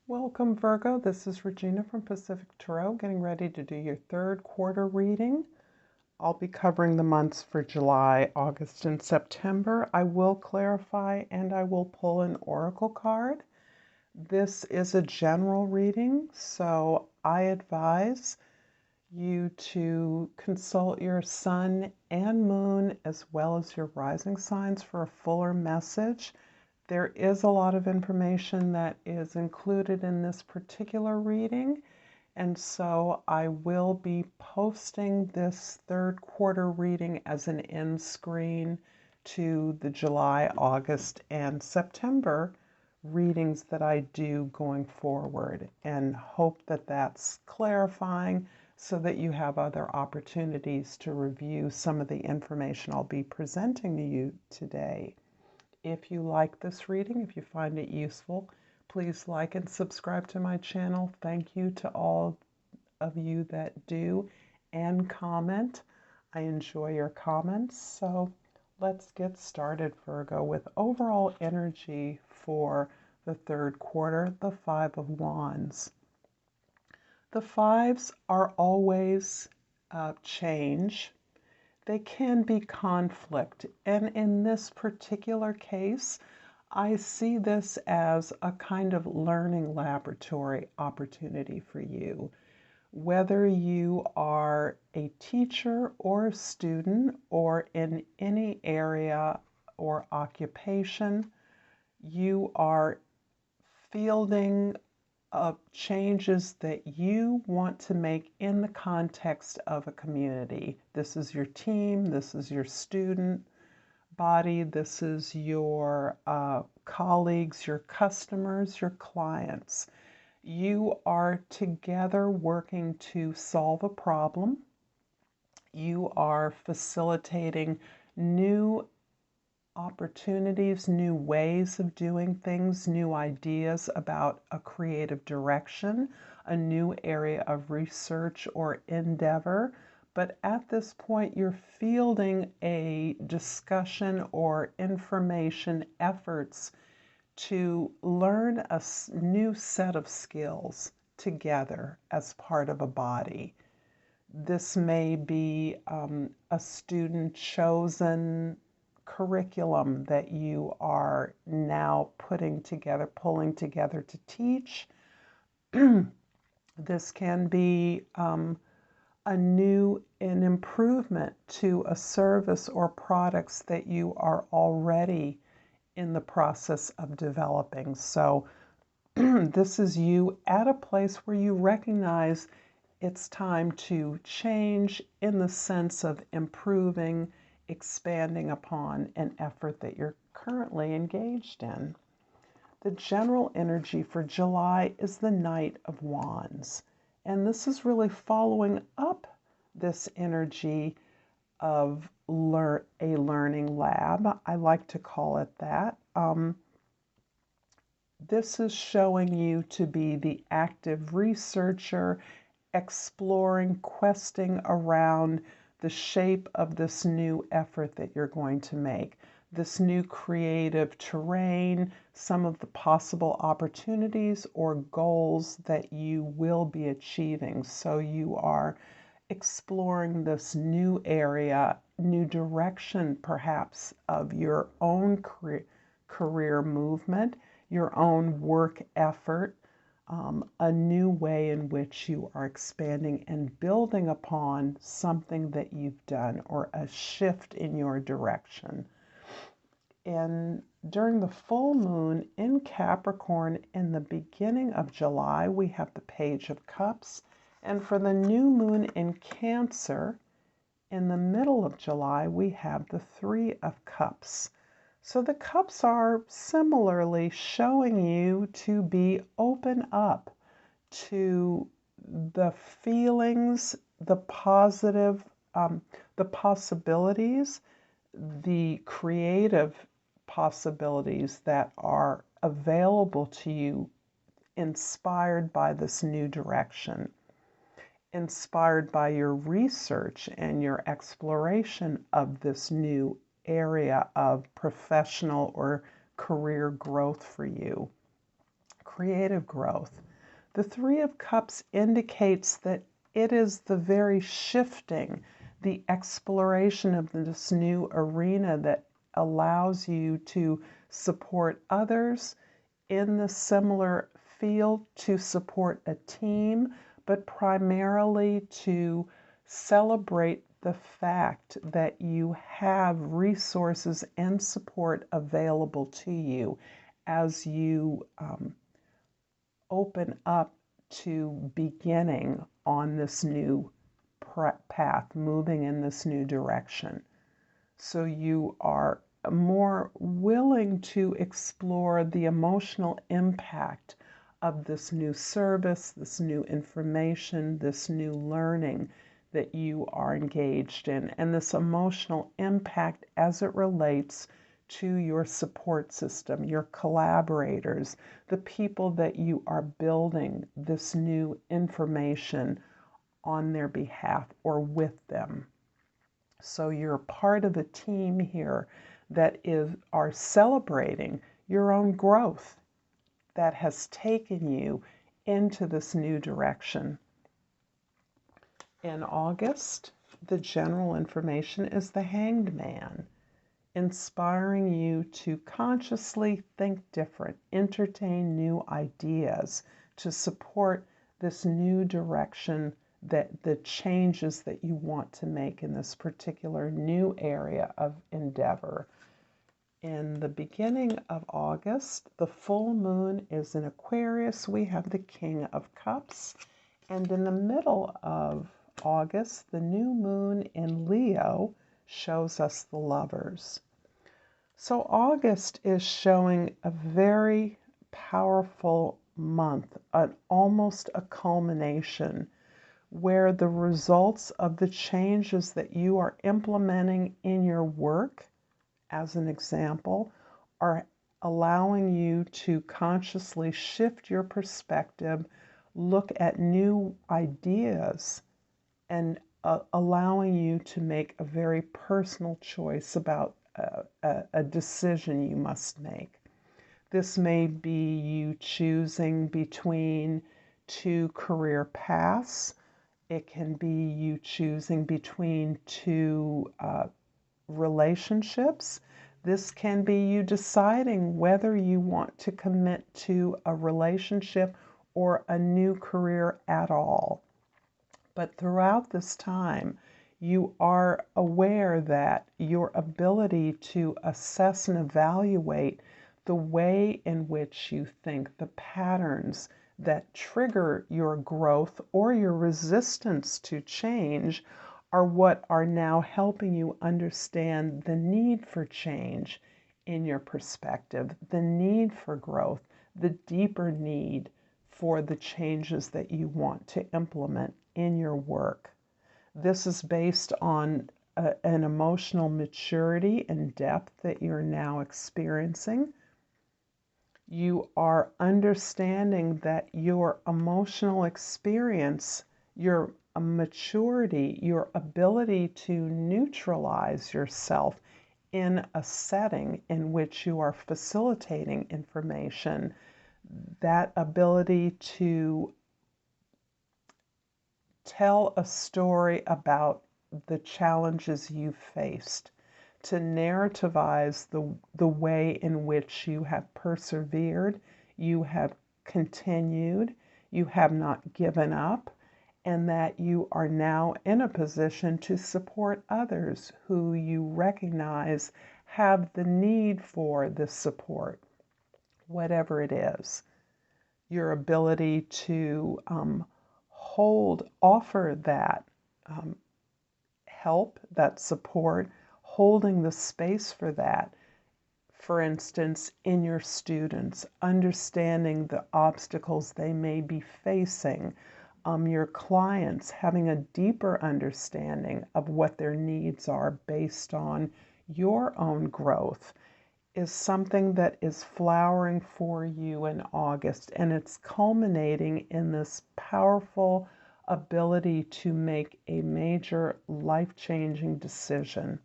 Welcome, Virgo. This is Regina from Pacific Tarot, getting ready to do your third quarter reading. I'll be covering the months for July, August, and September. I will clarify and I will pull an oracle card. This is a general reading, so I advise you to consult your sun and moon as well as your rising signs for a fuller message. There is a lot of information that is included in this particular reading, and so I will be posting this third quarter reading as an end screen to the July, August, and September readings that I do going forward, and hope that that's clarifying so that you have other opportunities to review some of the information I'll be presenting to you today. If you like this reading, if you find it useful, please like and subscribe to my channel. Thank you to all of you that do, and comment. I enjoy your comments. So let's get started, Virgo, with overall energy for the third quarter, the Five of Wands. The fives are always change. They can be conflict. And in this particular case, I see this as a kind of learning laboratory opportunity for you. Whether you are a teacher or a student or in any area or occupation, you are fielding changes that you want to make in the context of a community. This is your team, this is your student body, this is your colleagues, your customers, your clients. You are together working to solve a problem. You are facilitating new opportunities, new ways of doing things, new ideas about a creative direction, a new area of research or endeavor. But at this point, you're fielding a discussion or information efforts to learn a new set of skills together as part of a body. This may be a student chosen curriculum that you are now pulling together to teach. This can be an improvement to a service or products that you are already in the process of developing. So this is you at a place where you recognize it's time to change in the sense of improving, expanding upon an effort that you're currently engaged in. The general energy for July is the Knight of Wands. And this is really following up this energy of a learning lab. I like to call it that. This is showing you to be the active researcher, exploring, questing around the shape of this new effort that you're going to make, this new creative terrain, some of the possible opportunities or goals that you will be achieving. So you are exploring this new area, new direction perhaps of your own career movement, your own work effort, a new way in which you are expanding and building upon something that you've done or a shift in your direction. And during the full moon in Capricorn in the beginning of July, we have the Page of Cups. And for the new moon in Cancer in the middle of July, we have the Three of Cups. So the cups are similarly showing you to be open up to the feelings, the positive, the possibilities, the creative possibilities that are available to you, inspired by this new direction, inspired by your research and your exploration of this new area of professional or career growth for you. creative growth. The Three of Cups indicates that it is the very shifting, the exploration of this new arena that allows you to support others in the similar field, to support a team, but primarily to celebrate the fact that you have resources and support available to you as you open up to beginning on this new path, moving in this new direction. So you are more willing to explore the emotional impact of this new service, this new information, this new learning that you are engaged in, and this emotional impact as it relates to your support system, your collaborators, the people that you are building this new information on their behalf or with them. So you're part of a team here that are celebrating your own growth that has taken you into this new direction. In August, the general information is the Hanged Man, inspiring you to consciously think different, entertain new ideas, to support this new direction, that the changes that you want to make in this particular new area of endeavor. In the beginning of August, the full moon is in Aquarius. We have the King of Cups. And in the middle of August, the new moon in Leo shows us the Lovers. So August is showing a very powerful month, almost a culmination, where the results of the changes that you are implementing in your work, as an example, are allowing you to consciously shift your perspective, look at new ideas, and allowing you to make a very personal choice about a decision you must make. This may be you choosing between two career paths. It can be you choosing between two relationships. This can be you deciding whether you want to commit to a relationship or a new career at all. But throughout this time, you are aware that your ability to assess and evaluate the way in which you think, the patterns that trigger your growth or your resistance to change, are what are now helping you understand the need for change in your perspective, the need for growth, the deeper need for the changes that you want to implement in your work. This is based on an emotional maturity and depth that you're now experiencing. You are understanding that your emotional experience, your maturity, your ability to neutralize yourself in a setting in which you are facilitating information, that ability to tell a story about the challenges you faced, to narrativize the way in which you have persevered, you have continued, you have not given up, and that you are now in a position to support others who you recognize have the need for this support, whatever it is. Your ability to offer that help, that support, holding the space for that. For instance, in your students, understanding the obstacles they may be facing, your clients having a deeper understanding of what their needs are based on your own growth, is something that is flowering for you in August, and it's culminating in this powerful ability to make a major life-changing decision.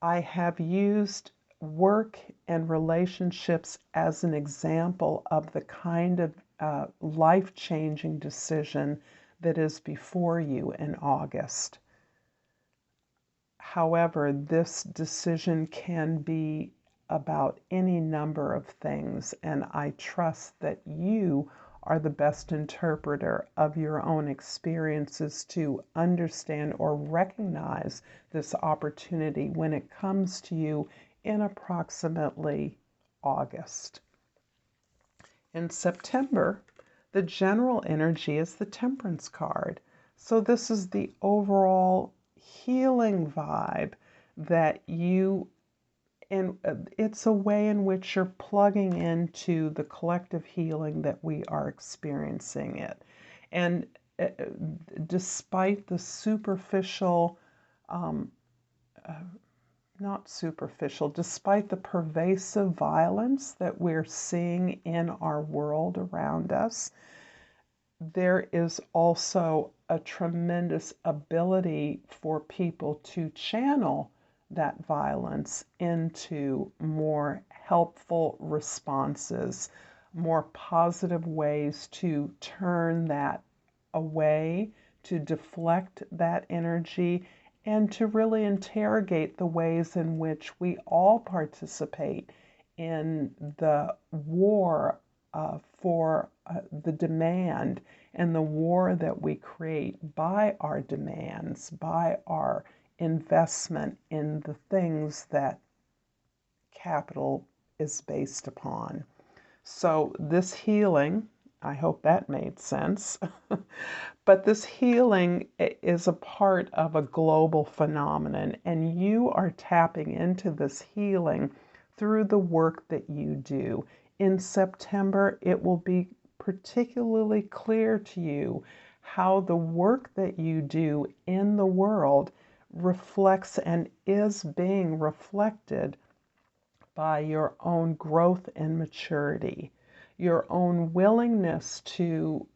I have used work and relationships as an example of the kind of life-changing decision that is before you in August. However, this decision can be about any number of things, and I trust that you are the best interpreter of your own experiences to understand or recognize this opportunity when it comes to you in approximately August. In September, the general energy is the Temperance card. So this is the overall healing vibe that and it's a way in which you're plugging into the collective healing that we are experiencing it. And despite the superficial, not superficial, despite the pervasive violence that we're seeing in our world around us, there is also a tremendous ability for people to channel that violence into more helpful responses, more positive ways to turn that away, to deflect that energy, and to really interrogate the ways in which we all participate in the war for the demand and the war that we create by our demands, by our investment in the things that capital is based upon. So this healing, I hope that made sense, but this healing is a part of a global phenomenon, and you are tapping into this healing through the work that you do. In September, it will be particularly clear to you how the work that you do in the world reflects and is being reflected by your own growth and maturity, your own willingness to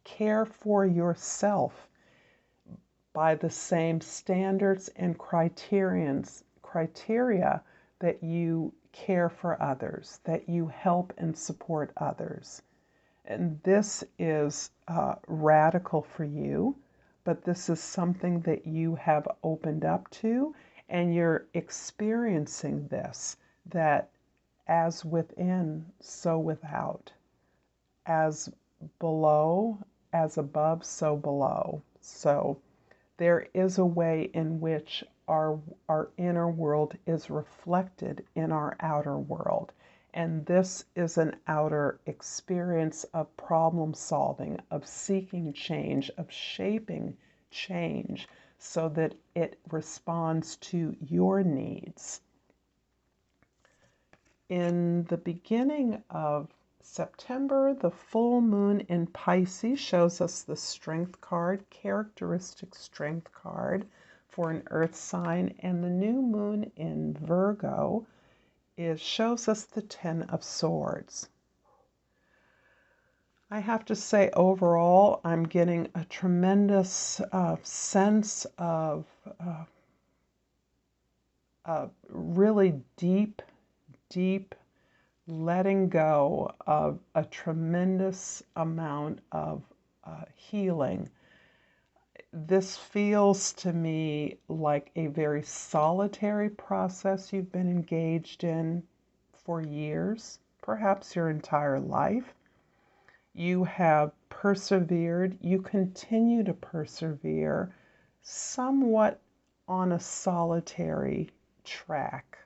care for yourself by the same standards and criteria that you care for others, that you help and support others. And this is radical for you, but this is something that you have opened up to, and you're experiencing this, that as within, so without. As below, as above, so below. So there is a way in which our inner world is reflected in our outer world. And this is an outer experience of problem solving, of seeking change, of shaping change so that it responds to your needs. In the beginning of September, the full moon in Pisces shows us the Strength card, characteristic Strength card for an earth sign, and the new moon in Virgo shows us the Ten of Swords. I have to say, overall, I'm getting a tremendous sense of really deep letting go of a tremendous amount of healing. This feels to me like a very solitary process you've been engaged in for years, perhaps your entire life. You have persevered, you continue to persevere, somewhat on a solitary track.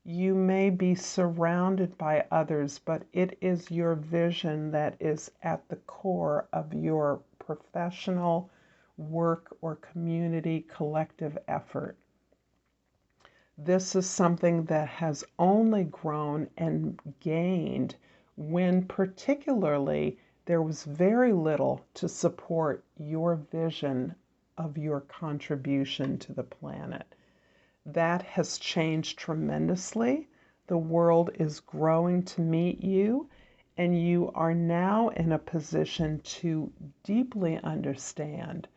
You may be surrounded by others, but it is your vision that is at the core of your professional work or community collective effort. This is something that has only grown and gained when particularly there was very little to support your vision of your contribution to the planet. That has changed tremendously. The world is growing to meet you, and you are now in a position to deeply understand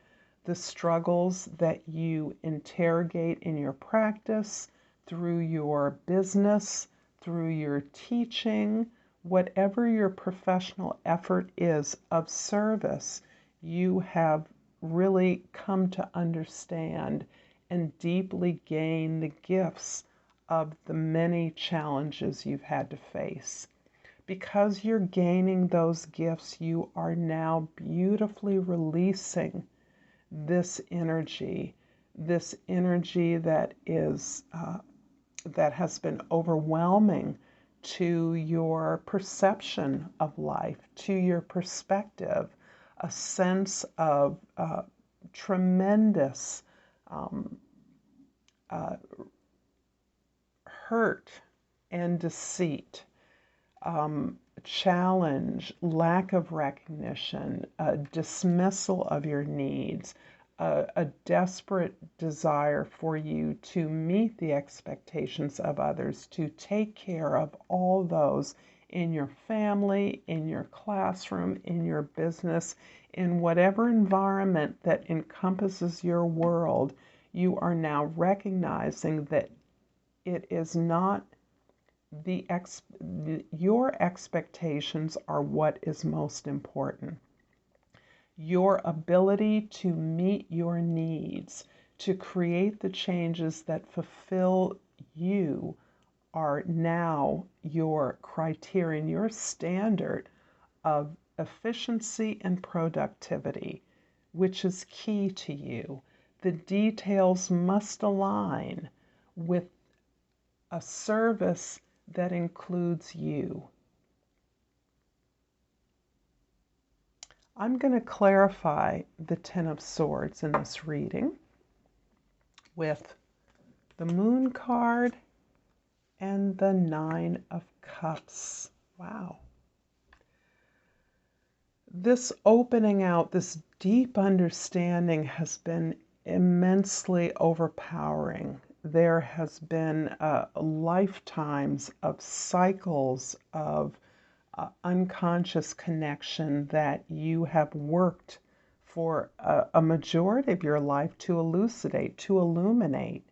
the struggles that you interrogate in your practice, through your business, through your teaching, whatever your professional effort is of service, you have really come to understand and deeply gain the gifts of the many challenges you've had to face. Because you're gaining those gifts, you are now beautifully releasing this energy that is that has been overwhelming to your perception of life, to your perspective, a sense of tremendous hurt and deceit, challenge, lack of recognition, a dismissal of your needs, a desperate desire for you to meet the expectations of others, to take care of all those in your family, in your classroom, in your business, in whatever environment that encompasses your world. You are now recognizing that it is not your expectations are what is most important. Your ability to meet your needs, to create the changes that fulfill you, are now your criterion, your standard of efficiency and productivity, which is key to you. The details must align with a service that includes you. I'm going to clarify the Ten of Swords in this reading with the Moon card and the Nine of Cups. Wow. This opening out, this deep understanding has been immensely overpowering. There has been lifetimes of cycles of unconscious connection that you have worked for a majority of your life to elucidate, to illuminate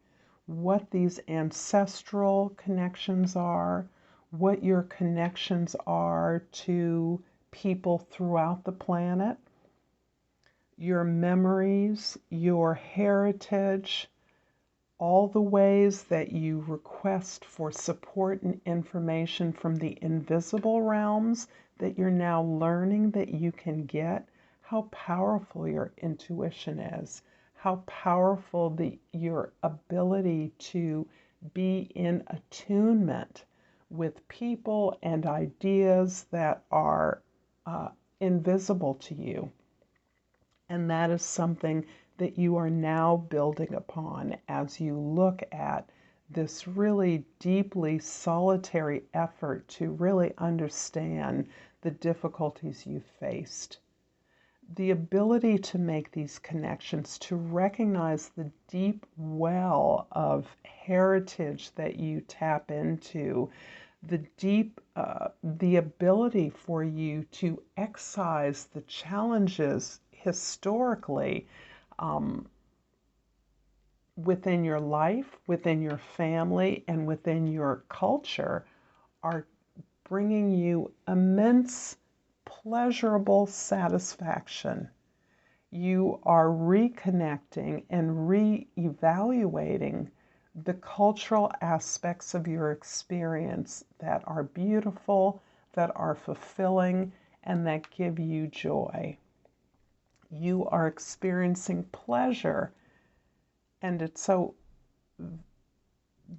what these ancestral connections are, what your connections are to people throughout the planet, your memories, your heritage, all the ways that you request for support and information from the invisible realms that you're now learning that you can get, how powerful your intuition is, how powerful your ability to be in attunement with people and ideas that are invisible to you. And that is something that you are now building upon as you look at this really deeply solitary effort to really understand the difficulties you've faced. The ability to make these connections, to recognize the deep well of heritage that you tap into, the ability for you to excise the challenges historically within your life, within your family, and within your culture are bringing you immense pleasurable satisfaction. You are reconnecting and re-evaluating the cultural aspects of your experience that are beautiful, that are fulfilling, and that give you joy. You are experiencing pleasure, and it's so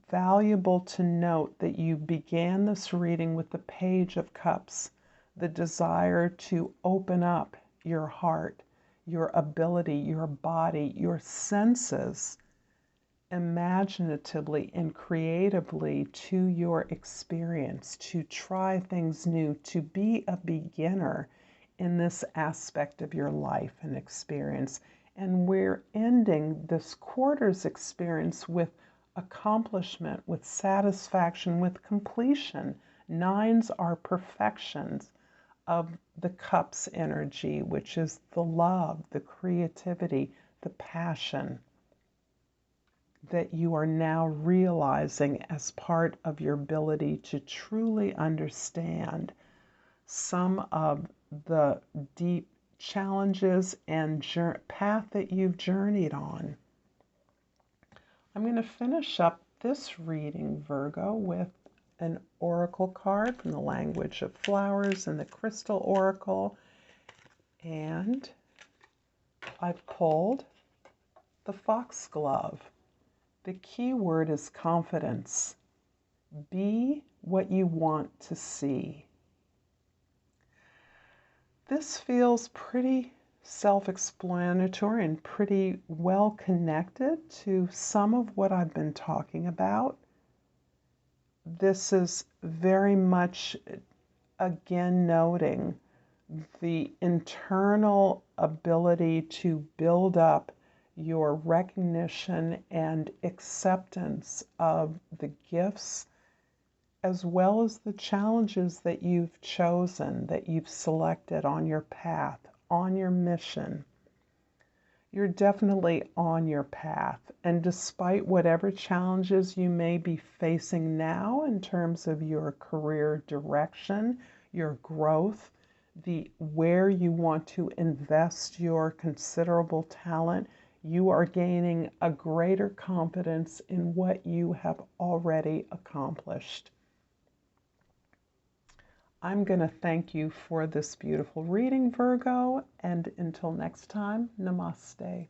valuable to note that you began this reading with the Page of Cups, the desire to open up your heart, your ability, your body, your senses, imaginatively and creatively to your experience, to try things new, to be a beginner in this aspect of your life and experience. And we're ending this quarter's experience with accomplishment, with satisfaction, with completion. Nines are perfections of the Cups energy, which is the love, the creativity, the passion, that you are now realizing as part of your ability to truly understand some of the deep challenges and path that you've journeyed on. I'm going to finish up this reading, Virgo, with an oracle card from the language of flowers and the crystal oracle. And I've pulled the foxglove. The key word is confidence. Be what you want to see. This feels pretty self-explanatory and pretty well connected to some of what I've been talking about. This is very much, again, noting the internal ability to build up your recognition and acceptance of the gifts as well as the challenges that you've chosen, that you've selected on your path, on your mission. You're definitely on your path, and despite whatever challenges you may be facing now in terms of your career direction, your growth, where you want to invest your considerable talent, you are gaining a greater confidence in what you have already accomplished. I'm going to thank you for this beautiful reading, Virgo, and until next time, Namaste.